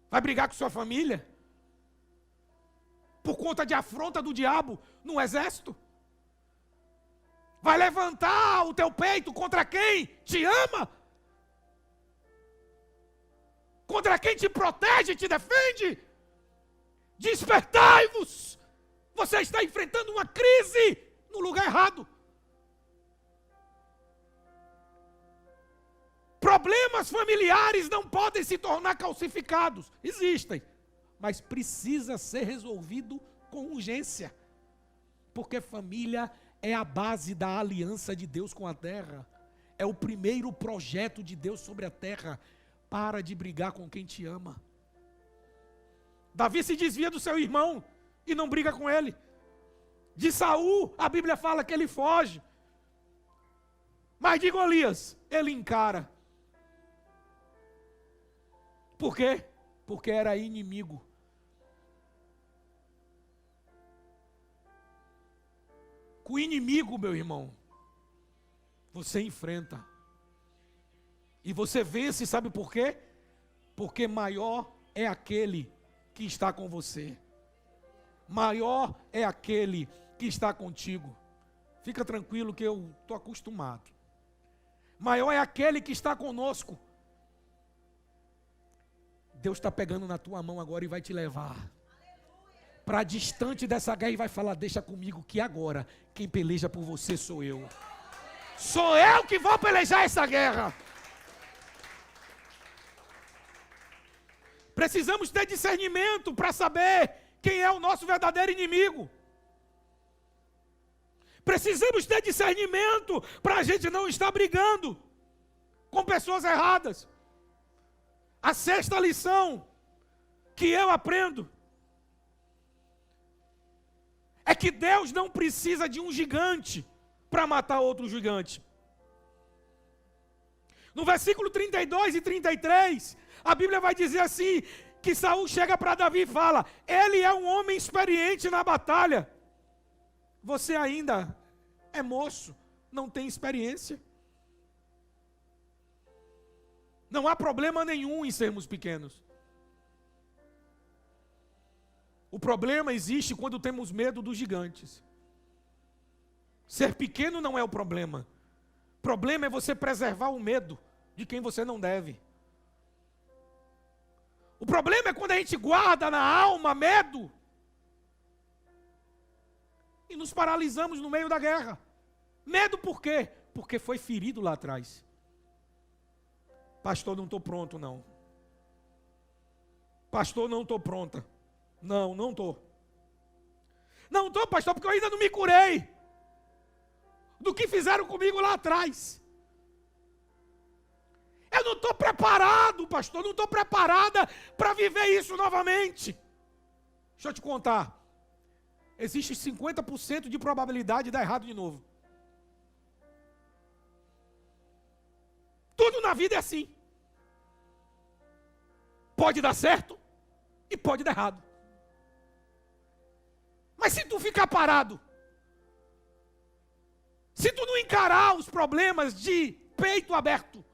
Vai brigar com sua família? Por conta de afronta do diabo no exército? Vai levantar o teu peito contra quem te ama? Contra quem te protege e te defende? Despertai-vos! Você está enfrentando uma crise no lugar errado. Problemas familiares não podem se tornar calcificados. Existem, mas precisa ser resolvido com urgência. Porque família é a base da aliança de Deus com a terra. É o primeiro projeto de Deus sobre a terra. Para de brigar com quem te ama. Davi se desvia do seu irmão e não briga com ele. De Saul, a Bíblia fala que ele foge. Mas de Golias, ele encara. Por quê? Porque era inimigo. Com o inimigo, meu irmão, você enfrenta. E você vence, sabe por quê? Porque maior é aquele que está com você. Maior é aquele que está contigo. Fica tranquilo que eu estou acostumado. Maior é aquele que está conosco. Deus está pegando na tua mão agora e vai te levar para distante dessa guerra e vai falar: deixa comigo que agora quem peleja por você sou eu. Sou eu que vou pelejar essa guerra. Precisamos ter discernimento para saber quem é o nosso verdadeiro inimigo. Precisamos ter discernimento para a gente não estar brigando com pessoas erradas. A sexta lição que eu aprendo é que Deus não precisa de um gigante para matar outro gigante. No versículo 32 e 33, a Bíblia vai dizer assim, que Saul chega para Davi e fala: ele é um homem experiente na batalha. Você ainda é moço, não tem experiência. Não há problema nenhum em sermos pequenos. O problema existe quando temos medo dos gigantes. Ser pequeno não é o problema. O problema é você preservar o medo de quem você não deve. O problema é quando a gente guarda na alma medo e nos paralisamos no meio da guerra. Medo por quê? Porque foi ferido lá atrás. Pastor, não estou pronto não. Pastor, não estou pronta. Não estou. Não estou, pastor, porque eu ainda não me curei do que fizeram comigo lá atrás. Eu não estou preparado, pastor, não estou preparada para viver isso novamente. Deixa eu te contar. Existe 50% de probabilidade de dar errado de novo. Tudo na vida é assim. Pode dar certo e pode dar errado. Mas se tu ficar parado, se tu não encarar os problemas de peito aberto,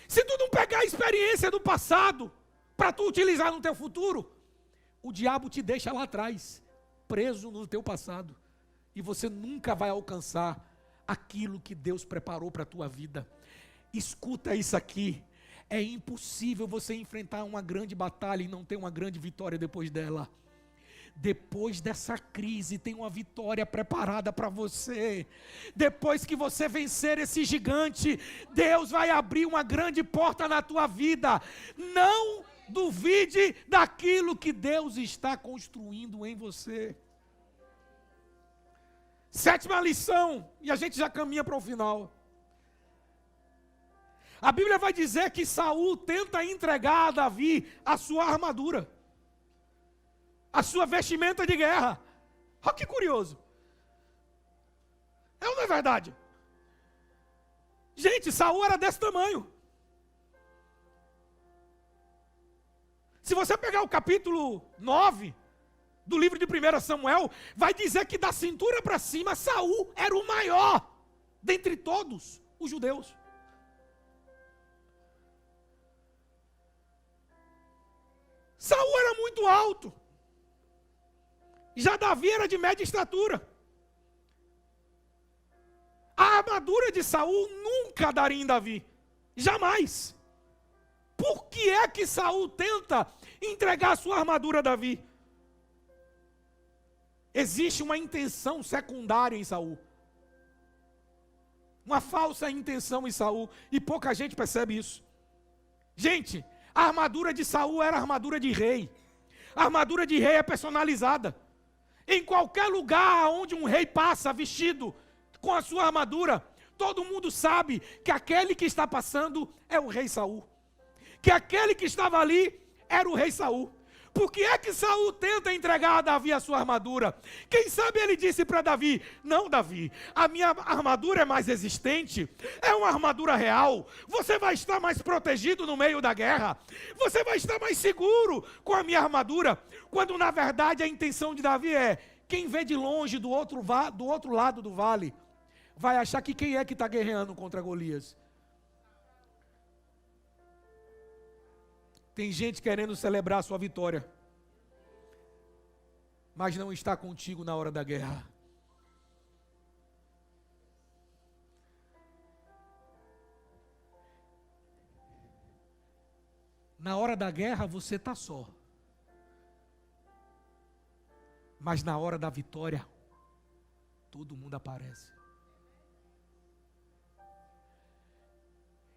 se tu não pegar a experiência do passado para tu utilizar no teu futuro, o diabo te deixa lá atrás, preso no teu passado, e você nunca vai alcançar aquilo que Deus preparou para a tua vida. Escuta isso aqui. É impossível você enfrentar uma grande batalha e não ter uma grande vitória depois dela. Depois dessa crise tem uma vitória preparada para você. Depois que você vencer esse gigante, Deus vai abrir uma grande porta na tua vida. Não Duvide daquilo que Deus está construindo em você. Sétima lição, e a gente já caminha para o final. A Bíblia vai dizer que Saul tenta entregar a Davi a sua armadura, a sua vestimenta de guerra. Olha que curioso. É ou não é verdade? Gente, Saul era desse tamanho. Se você pegar o capítulo 9 do livro de 1 Samuel, vai dizer que da cintura para cima, Saul era o maior dentre todos os judeus. Saul era muito alto. Já Davi era de média estatura. A armadura de Saul nunca daria em Davi. Jamais. Por que é que Saul tenta entregar a sua armadura a Davi? Existe uma intenção secundária em Saul. Uma falsa intenção em Saul. E pouca gente percebe isso. Gente, a armadura de Saul era a armadura de rei. A armadura de rei é personalizada. Em qualquer lugar onde um rei passa vestido com a sua armadura, todo mundo sabe que aquele que está passando é o rei Saul. Que aquele que estava ali era o rei Saul. Por que é que Saul tenta entregar a Davi a sua armadura? Quem sabe ele disse para Davi: não, Davi, a minha armadura é mais resistente, é uma armadura real, você vai estar mais protegido no meio da guerra, você vai estar mais seguro com a minha armadura, quando na verdade a intenção de Davi é: quem vê de longe do outro lado do vale, vai achar que quem é que está guerreando contra Golias? Tem gente querendo celebrar a sua vitória, mas não está contigo na hora da guerra. Na hora da guerra você está só, mas na hora da vitória, todo mundo aparece.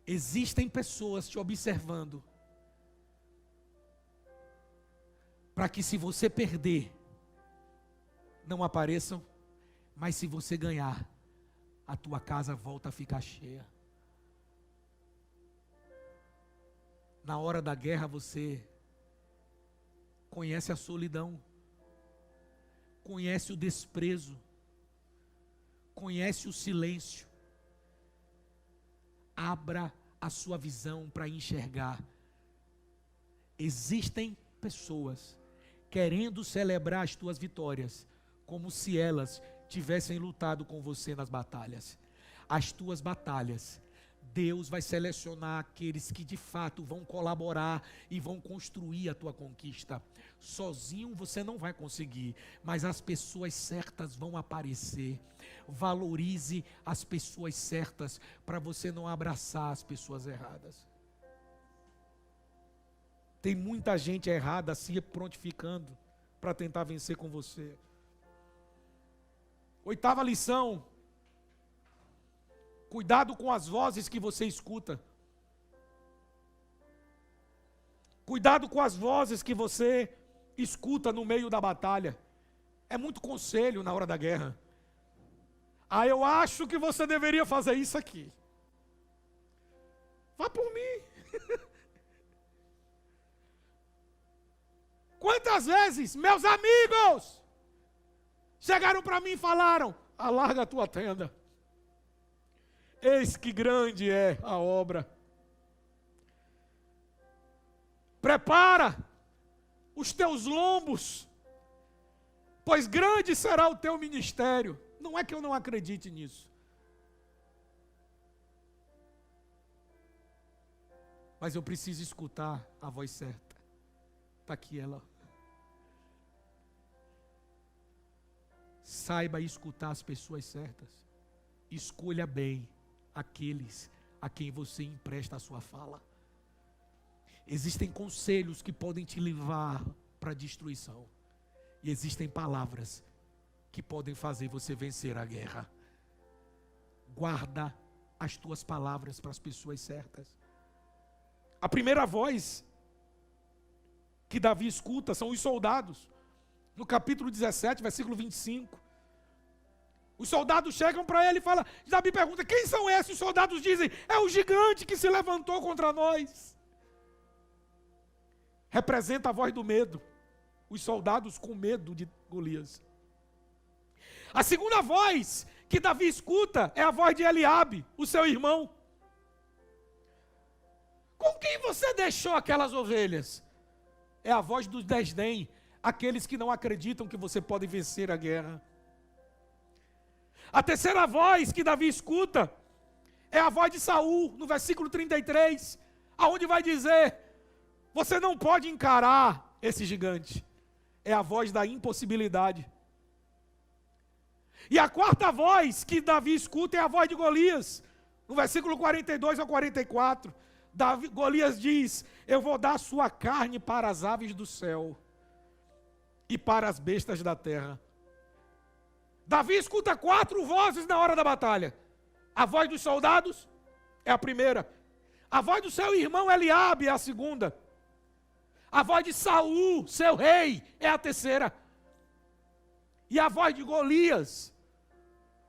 Existem pessoas te observando, para que se você perder, não apareçam, mas se você ganhar, a tua casa volta a ficar cheia. Na hora da guerra você conhece a solidão, conhece o desprezo, conhece o silêncio. Abra a sua visão para enxergar. Existem pessoas querendo celebrar as tuas vitórias, como se elas tivessem lutado com você nas batalhas. As tuas batalhas, Deus vai selecionar aqueles que de fato vão colaborar e vão construir a tua conquista. Sozinho você não vai conseguir, mas as pessoas certas vão aparecer. Valorize as pessoas certas para você não abraçar as pessoas erradas. Tem muita gente errada se prontificando para tentar vencer com você. Oitava lição: cuidado com as vozes que você escuta. Cuidado com as vozes que você escuta no meio da batalha. É muito conselho na hora da guerra. Ah, eu acho que você deveria fazer isso aqui. Vá por mim. Quantas vezes meus amigos chegaram para mim e falaram: alarga a tua tenda, eis que grande é a obra. Prepara os teus lombos, pois grande será o teu ministério. Não é que eu não acredite nisso, mas eu preciso escutar a voz certa. Está aqui ela. Saiba escutar as pessoas certas. Escolha bem aqueles a quem você empresta a sua fala. Existem conselhos que podem te levar para a destruição. E existem palavras que podem fazer você vencer a guerra. Guarda as tuas palavras para as pessoas certas. A primeira voz que Davi escuta são os soldados. No capítulo 17, versículo 25. Os soldados chegam para ele e falam, Davi pergunta, quem são esses? Os soldados dizem, é o gigante que se levantou contra nós. Representa a voz do medo. Os soldados com medo de Golias. A segunda voz que Davi escuta é a voz de Eliabe, o seu irmão. Com quem você deixou aquelas ovelhas? É a voz dos desdém, aqueles que não acreditam que você pode vencer a guerra. A terceira voz que Davi escuta é a voz de Saul, no versículo 33, aonde vai dizer, você não pode encarar esse gigante. É a voz da impossibilidade. E a quarta voz que Davi escuta é a voz de Golias, no versículo 42 ao 44. Golias diz, eu vou dar sua carne para as aves do céu e para as bestas da terra. Davi escuta 4 vozes na hora da batalha. A voz dos soldados é a primeira. A voz do seu irmão Eliabe é a segunda. A voz de Saul, seu rei, é a terceira. E a voz de Golias,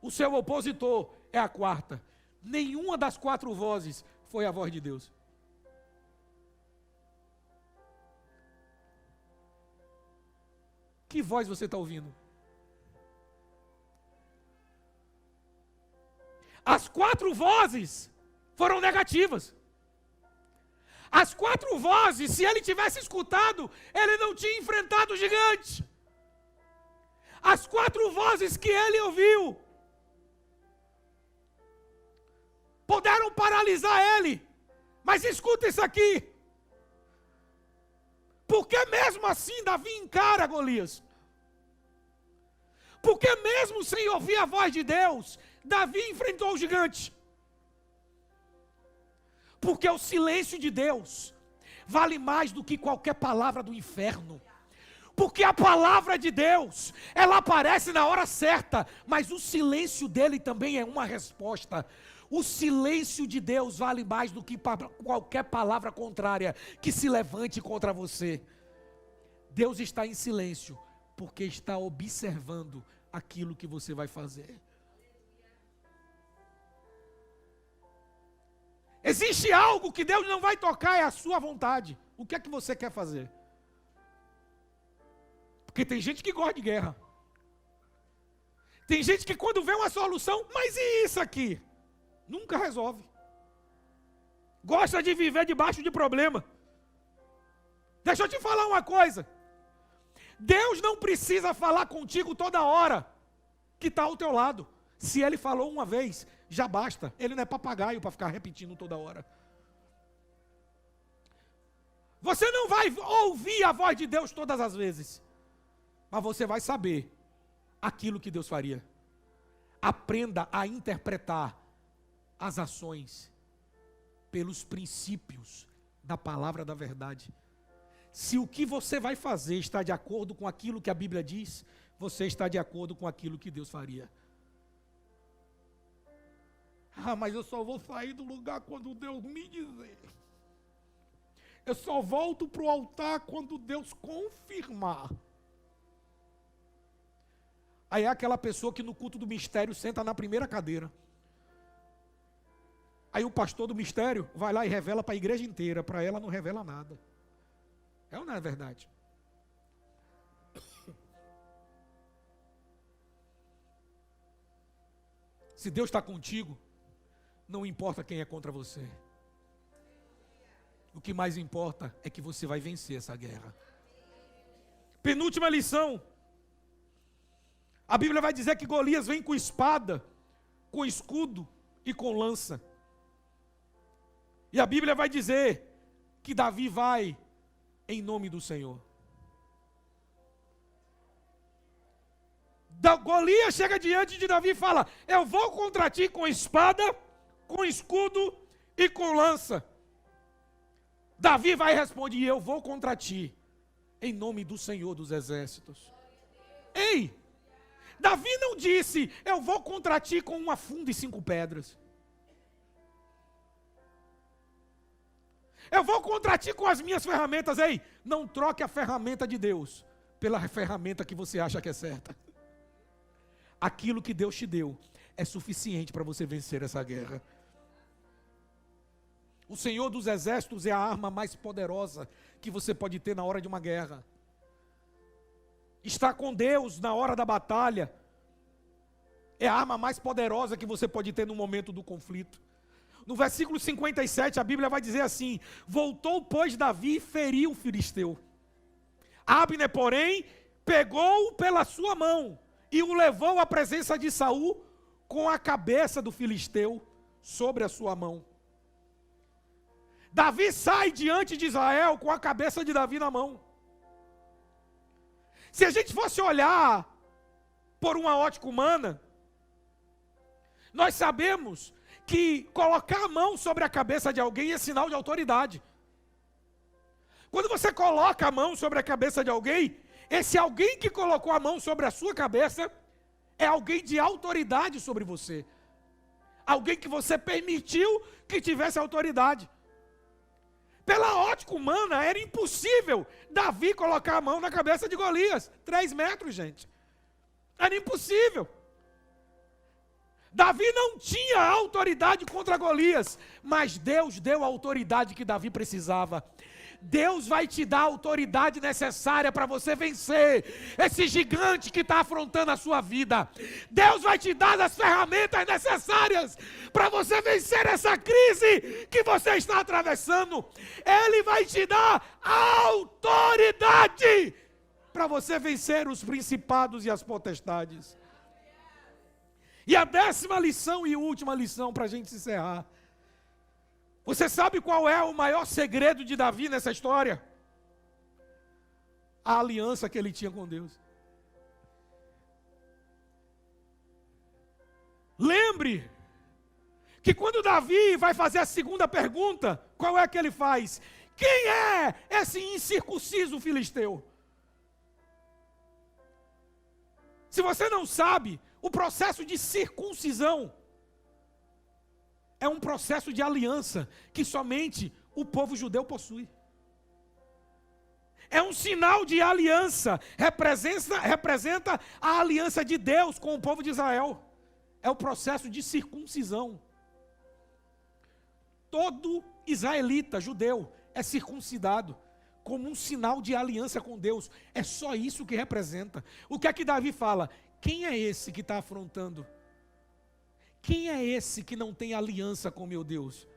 o seu opositor, é a quarta. Nenhuma das 4 vozes foi a voz de Deus. Que voz você está ouvindo? As 4 vozes foram negativas. As 4 vozes, se ele tivesse escutado, ele não tinha enfrentado o gigante. As 4 vozes que ele ouviu puderam paralisar ele. Mas escuta isso aqui. Porque mesmo assim Davi encara Golias? Porque mesmo sem ouvir a voz de Deus, Davi enfrentou o gigante. Porque o silêncio de Deus vale mais do que qualquer palavra do inferno. Porque a palavra de Deus, ela aparece na hora certa, mas o silêncio dele também é uma resposta. O silêncio de Deus vale mais do que qualquer palavra contrária que se levante contra você. Deus está em silêncio, porque está observando aquilo que você vai fazer. Existe algo que Deus não vai tocar, é a sua vontade. O que é que você quer fazer? Porque tem gente que gosta de guerra. Tem gente que quando vê uma solução, mas e isso aqui? Nunca resolve. Gosta de viver debaixo de problema. Deixa eu te falar uma coisa. Deus não precisa falar contigo toda hora que está ao teu lado. Se Ele falou uma vez, já basta. Ele não é papagaio para ficar repetindo toda hora. Você não vai ouvir a voz de Deus todas as vezes. Mas você vai saber aquilo que Deus faria. Aprenda a interpretar as ações pelos princípios da palavra da verdade. Se o que você vai fazer está de acordo com aquilo que a Bíblia diz, você está de acordo com aquilo que Deus faria. Ah, mas eu só vou sair do lugar quando Deus me dizer. Eu só volto para o altar quando Deus confirmar. Aí é aquela pessoa que no culto do mistério senta na primeira cadeira. Aí o pastor do mistério vai lá e revela para a igreja inteira. Para ela não revela nada. É ou não é verdade? Se Deus está contigo, não importa quem é contra você. O que mais importa é que você vai vencer essa guerra. Penúltima lição. A Bíblia vai dizer que Golias vem com espada, com escudo e com lança. E a Bíblia vai dizer que Davi vai em nome do Senhor. Golias chega diante de Davi e fala: eu vou contra ti com espada, com escudo e com lança. Davi vai e responde: eu vou contra ti em nome do Senhor dos exércitos. Ei! Davi não disse: eu vou contra ti com uma funda e 5 pedras. Eu vou contra ti com as minhas ferramentas. Ei, não troque a ferramenta de Deus pela ferramenta que você acha que é certa. Aquilo que Deus te deu é suficiente para você vencer essa guerra. O Senhor dos Exércitos é a arma mais poderosa que você pode ter na hora de uma guerra. Estar com Deus na hora da batalha é a arma mais poderosa que você pode ter no momento do conflito. No versículo 57, a Bíblia vai dizer assim: voltou, pois, Davi e feriu o filisteu. Abner, porém, pegou-o pela sua mão e o levou à presença de Saul com a cabeça do filisteu sobre a sua mão. Davi sai diante de Israel com a cabeça de Davi na mão. Se a gente fosse olhar por uma ótica humana, nós sabemos que colocar a mão sobre a cabeça de alguém é sinal de autoridade. Quando você coloca a mão sobre a cabeça de alguém, esse alguém que colocou a mão sobre a sua cabeça é alguém de autoridade sobre você. Alguém que você permitiu que tivesse autoridade. Pela ótica humana, era impossível Davi colocar a mão na cabeça de Golias. 3 metros, gente. Era impossível. Davi não tinha autoridade contra Golias, mas Deus deu a autoridade que Davi precisava. Deus vai te dar a autoridade necessária para você vencer esse gigante que está afrontando a sua vida. Deus vai te dar as ferramentas necessárias para você vencer essa crise que você está atravessando. Ele vai te dar autoridade para você vencer os principados e as potestades. E a 10ª lição e última lição para a gente encerrar. Você sabe qual é o maior segredo de Davi nessa história? A aliança que ele tinha com Deus. Lembre que quando Davi vai fazer a segunda pergunta, qual é que ele faz? Quem é esse incircunciso filisteu? Se você não sabe, o processo de circuncisão é um processo de aliança que somente o povo judeu possui. É um sinal de aliança, representa a aliança de Deus com o povo de Israel. É o processo de circuncisão. Todo israelita, judeu, é circuncidado como um sinal de aliança com Deus. É só isso que representa. O que é que Davi fala? Quem é esse que está afrontando? Quem é esse que não tem aliança com meu Deus?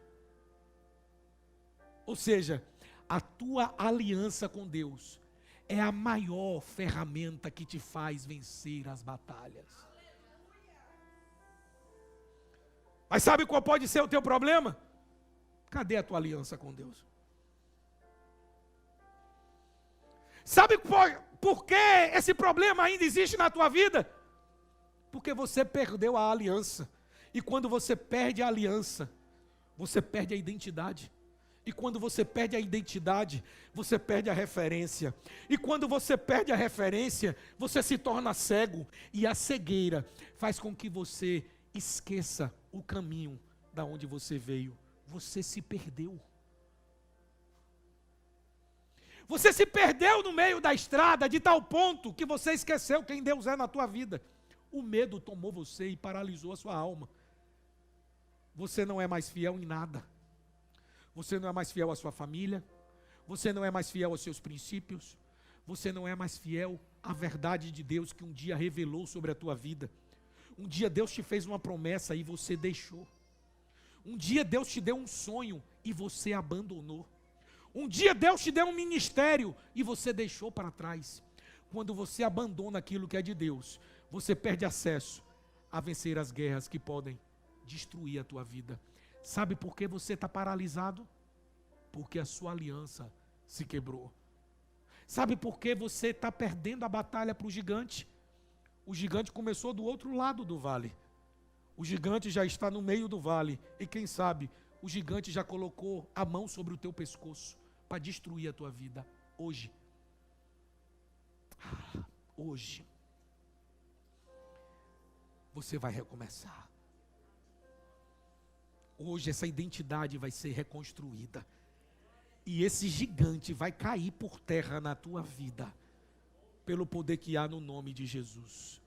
Ou seja, a tua aliança com Deus é a maior ferramenta que te faz vencer as batalhas. Mas sabe qual pode ser o teu problema? Cadê a tua aliança com Deus? Sabe por que esse problema ainda existe na tua vida? Porque você perdeu a aliança. E quando você perde a aliança, você perde a identidade. E quando você perde a identidade, você perde a referência. E quando você perde a referência, você se torna cego. E a cegueira faz com que você esqueça o caminho da onde você veio. Você se perdeu. Você se perdeu no meio da estrada de tal ponto que você esqueceu quem Deus é na tua vida. O medo tomou você e paralisou a sua alma. Você não é mais fiel em nada. Você não é mais fiel à sua família. Você não é mais fiel aos seus princípios. Você não é mais fiel à verdade de Deus que um dia revelou sobre a tua vida. Um dia Deus te fez uma promessa e você deixou. Um dia Deus te deu um sonho e você abandonou. Um dia Deus te deu um ministério e você deixou para trás. Quando você abandona aquilo que é de Deus, você perde acesso a vencer as guerras que podem destruir a tua vida. Sabe por que você está paralisado? Porque a sua aliança se quebrou. Sabe por que você está perdendo a batalha para o gigante? O gigante começou do outro lado do vale. O gigante já está no meio do vale. E quem sabe, o gigante já colocou a mão sobre o teu pescoço para destruir a tua vida. Hoje. Hoje. Você vai recomeçar. Hoje essa identidade vai ser reconstruída. E esse gigante vai cair por terra na tua vida, pelo poder que há no nome de Jesus.